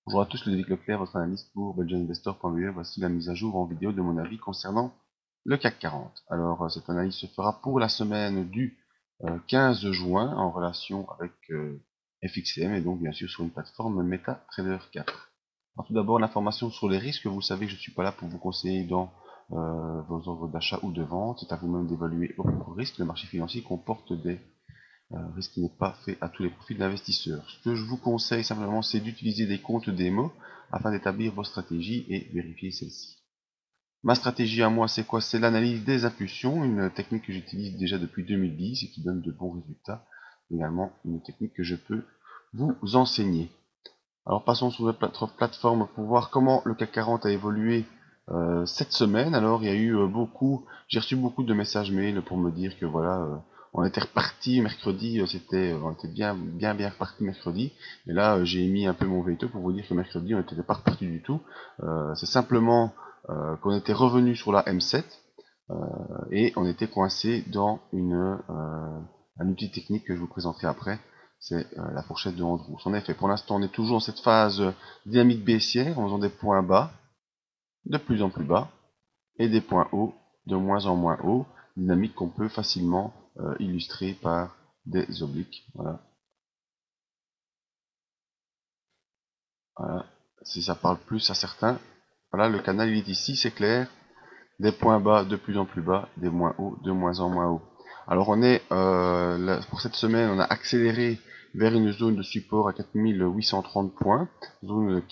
Bonjour à tous, Ludovic Leclerc, votre analyste pour belgianinvestor.be. Voici la mise à jour en vidéo de mon avis concernant le CAC 40. Alors, cette analyse se fera pour la semaine du 15 juin en relation avec FXCM et donc bien sûr sur une plateforme MetaTrader 4. Alors, tout d'abord, l'information sur les risques. Vous savez que je ne suis pas là pour vous conseiller dans vos ordres d'achat ou de vente. C'est à vous-même d'évaluer vos propres risques. Le marché financier comporte des risque qui n'est pas fait à tous les profils d'investisseurs. Ce que je vous conseille simplement, c'est d'utiliser des comptes démo afin d'établir vos stratégies et vérifier celles-ci. Ma stratégie à moi, c'est quoi? C'est l'analyse des impulsions, une technique que j'utilise déjà depuis 2010 et qui donne de bons résultats. Également, une technique que je peux vous enseigner. Alors passons sur notre plateforme pour voir comment le CAC 40 a évolué cette semaine. Alors il y a eu j'ai reçu beaucoup de messages mails pour me dire que voilà, on était reparti mercredi, on était bien reparti mercredi. Et là j'ai mis un peu mon veto pour vous dire que mercredi on n'était pas reparti du tout. C'est simplement qu'on était revenu sur la M7 et on était coincé dans un outil technique que je vous présenterai après. C'est la fourchette de Andrews. En effet, pour l'instant, on est toujours dans cette phase dynamique baissière, en faisant des points bas, de plus en plus bas, et des points hauts, de moins en moins hauts, dynamique qu'on peut facilement illustrer par des obliques. Voilà. Voilà. Si ça parle plus à certains, voilà, le canal il est ici, c'est clair. Des points bas de plus en plus bas, des moins hauts de moins en moins hauts. Alors on est pour cette semaine, on a accéléré vers une zone de support à 4830 points, zone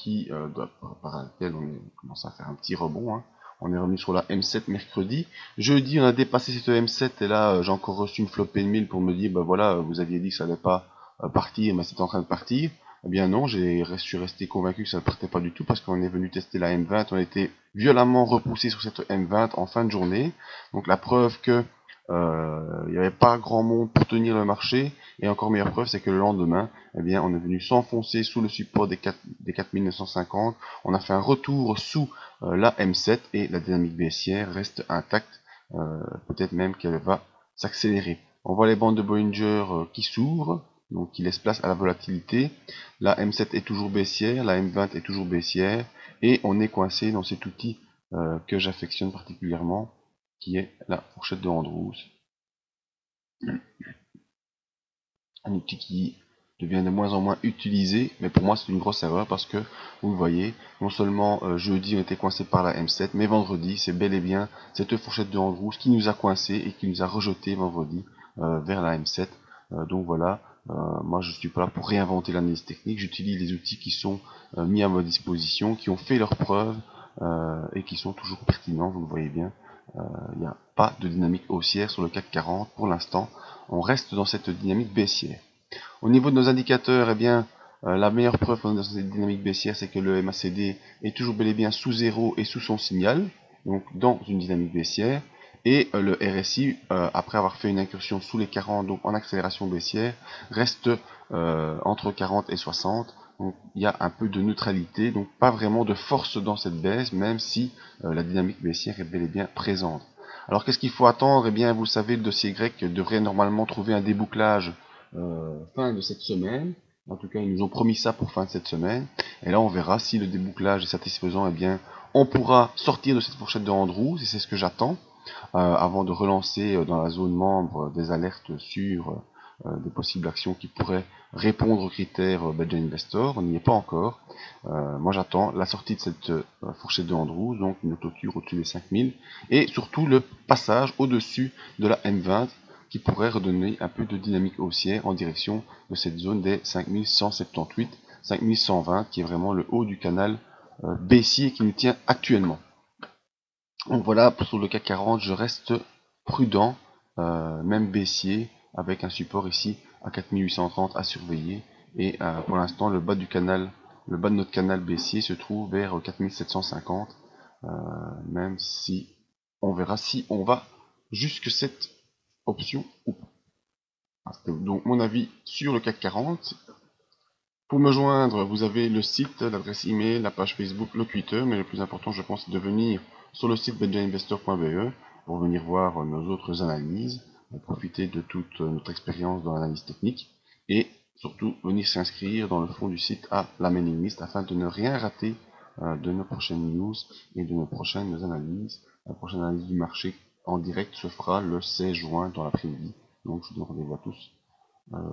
par laquelle on commence à faire un petit rebond. Hein. On est revenu sur la M7 mercredi. Jeudi, on a dépassé cette M7 et là, j'ai encore reçu une flopée de 1000 pour me dire, bah voilà, vous aviez dit que ça allait pas partir, mais c'est en train de partir. Eh bien non, je suis resté convaincu que ça ne partait pas du tout parce qu'on est venu tester la M20, on a été violemment repoussé sur cette M20 en fin de journée. Donc la preuve que il n'y avait pas grand monde pour tenir le marché. Et encore meilleure preuve, c'est que le lendemain, eh bien, on est venu s'enfoncer sous le support des 4950. On a fait un retour sous la M7 et la dynamique baissière reste intacte. Peut-être même qu'elle va s'accélérer. On voit les bandes de Bollinger qui s'ouvrent, donc qui laissent place à la volatilité. La M7 est toujours baissière, la M20 est toujours baissière, et on est coincé dans cet outil que j'affectionne particulièrement, qui est la fourchette de Andrews. Un outil qui devient de moins en moins utilisé, mais pour moi c'est une grosse erreur parce que, vous le voyez, non seulement jeudi on était coincé par la M7, mais vendredi c'est bel et bien cette fourchette de Andrews qui nous a coincé et qui nous a rejeté vendredi vers la M7. Donc voilà, moi je suis pas là pour réinventer l'analyse technique, j'utilise les outils qui sont mis à ma disposition, qui ont fait leurs preuves et qui sont toujours pertinents, vous le voyez bien. Il n'y a pas de dynamique haussière sur le CAC 40 pour l'instant. On reste dans cette dynamique baissière. Au niveau de nos indicateurs, eh bien, la meilleure preuve qu'on est dans cette dynamique baissière, c'est que le MACD est toujours bel et bien sous zéro et sous son signal, donc dans une dynamique baissière. Et le RSI, après avoir fait une incursion sous les 40, donc en accélération baissière, reste entre 40 et 60. Donc il y a un peu de neutralité, donc pas vraiment de force dans cette baisse, même si la dynamique baissière est bel et bien présente. Alors qu'est-ce qu'il faut attendre? Eh bien, vous savez, le dossier grec devrait normalement trouver un débouclage fin de cette semaine. En tout cas, ils nous ont promis ça pour fin de cette semaine. Et là, on verra si le débouclage est satisfaisant. Eh bien, on pourra sortir de cette fourchette de Andrews, et c'est ce que j'attends, avant de relancer dans la zone membre des alertes sur des possibles actions qui pourraient répondre aux critères Belgian Investor. On n'y est pas encore. Moi, j'attends la sortie de cette fourchette de Andrews, donc une clôture au-dessus des 5000, et surtout le passage au-dessus de la M20 qui pourrait redonner un peu de dynamique haussière en direction de cette zone des 5178, 5120, qui est vraiment le haut du canal baissier qui nous tient actuellement. Donc voilà, sur le CAC 40, je reste prudent, même baissier, avec un support ici à 4830 à surveiller. Et pour l'instant, le bas de notre canal baissier se trouve vers 4750, même si on verra si on va jusque cette option ou pas. C'était donc mon avis sur le CAC 40. Pour me joindre, vous avez le site, l'adresse email, la page Facebook, le Twitter, mais le plus important, je pense, c'est de venir sur le site belgianinvestor.be pour venir voir nos autres analyses, profiter de toute notre expérience dans l'analyse technique et Surtout, venir s'inscrire dans le fond du site à la mailing list afin de ne rien rater de nos prochaines news et de nos prochaines analyses. La prochaine analyse du marché en direct se fera le 16 juin dans l'après-midi. Donc je vous donne rendez-vous à tous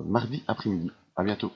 mardi après-midi. À bientôt.